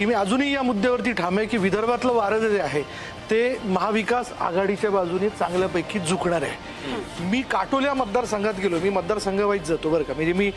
की मी अजूनही या मुद्द्यावरती ठाम आहे की विदर्भातलं वारं जे आहे ते महाविकास आघाडीच्या बाजूने चांगल्यापैकी झुकणार आहे। मी काटोल या मतदारसंघात गेलो, मी मतदारसंघ वाईज जातो बरं का, म्हणजे मी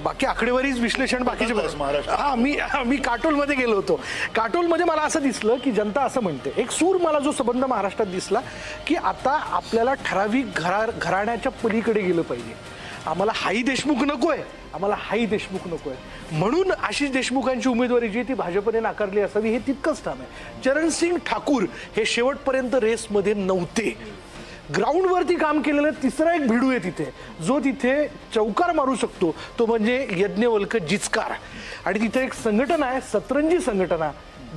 बाकी आकडेवारीच विश्लेषण बाकीचे महाराष्ट्र मी काटोलमध्ये गेलो होतो। काटोलमध्ये मला असं दिसलं की जनता असं म्हणते, एक सूर मला जो संबंध महाराष्ट्रात दिसला की आता आपल्याला ठराविक घराण्याच्या पलीकडे गेलं पाहिजे। आम्हाला हाई देशमुख नकोय, आम्हाला हाई देशमुख नकोय, म्हणून आशिष देशमुखांची उमेदवारी जी ती भाजपने नाकारली असावी हे तितकंच ठाम आहे। चरणसिंग ठाकूर हे शेवटपर्यंत रेसमध्ये नव्हते। ग्राउंडवरती काम केलेलं तिसरा एक भिडू आहे तिथे, जो तिथे चौकार मारू शकतो, तो म्हणजे यज्ञवल्क जिचकार। आणि तिथे एक संघटना आहे, सतरंजी संघटना,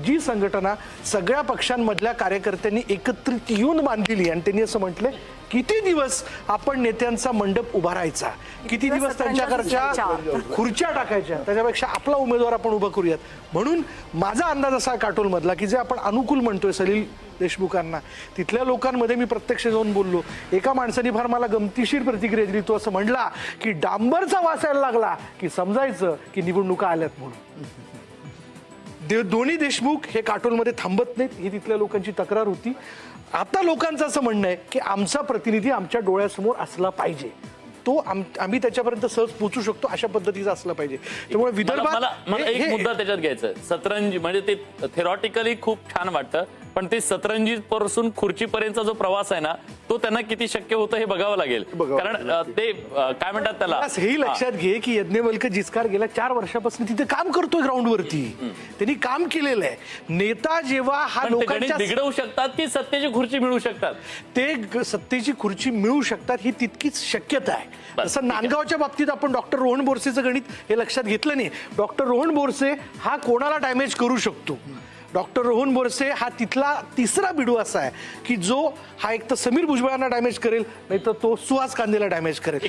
जी संघटना सगळ्या पक्षांमधल्या कार्यकर्त्यांनी एकत्रित येऊन बांधलेली। आणि त्यांनी असं म्हटलंय, किती दिवस आपण नेत्यांचा मंडप उभारायचा, किती दिवस त्यांच्याकडच्या खुर्च्या टाकायच्या, त्याच्यापेक्षा आपला उमेदवार आपण उभा करूयात। म्हणून माझा अंदाज असा काटोलमधला की जे आपण अनुकूल म्हणतोय सलील देशमुखांना, तिथल्या लोकांमध्ये मी प्रत्यक्ष जाऊन बोललो। एका माणसाने फार मला गमतीशीर प्रतिक्रिया दिली, तो असं म्हणला की डांबरचा वास यायला लागला की समजायचं की निवडणुका आल्यात म्हणून। दोन्ही देशमुख हे काटोलमध्ये थांबत नाहीत, ही तिथल्या लोकांची तक्रार होती। आता लोकांचं असं म्हणणं आहे की आमचा प्रतिनिधी आमच्या डोळ्यासमोर असला पाहिजे, तो आम्ही त्याच्यापर्यंत सहज पोहोचू शकतो अशा पद्धतीचा असला पाहिजे। त्यामुळे विदर्भात मला एक मुद्दा त्याच्यात घ्यायचा, सतरंजी म्हणजे ते थेरॉटिकली खूप छान वाटतं, पण ते सतरंजी पासून खुर्चीपर्यंतचा जो प्रवास आहे ना, तो त्यांना किती शक्य होतं हे बघावं लागेल। कारण ते काय म्हणतात त्याला, हेही लक्षात घे की यज्ञवल्क जिचकार गेल्या 4 वर्षापासून तिथे काम करतोय ग्राउंडवरती, त्यांनी काम केलेलं आहे। नेता जेव्हा हा लोकांच्या बिघडवू शकतात की सत्तेची खुर्ची मिळू शकतात, ते सत्तेची खुर्ची मिळू शकतात ही तितकीच शक्यता आहे। तसं नांदगावच्या बाबतीत आपण डॉक्टर रोहन बोरसेचं गणित हे लक्षात घेतलं नाही। डॉक्टर रोहन बोरसे हा कोणाला डॅमेज करू शकतो, डॉक्टर रोहन बोरसे हा तिथला तिसरा बिडू असा आहे की जो हा एक तर समीर भुजबळांना डॅमेज करेल, नाही तर तो सुहास कांदेला डॅमेज करेल।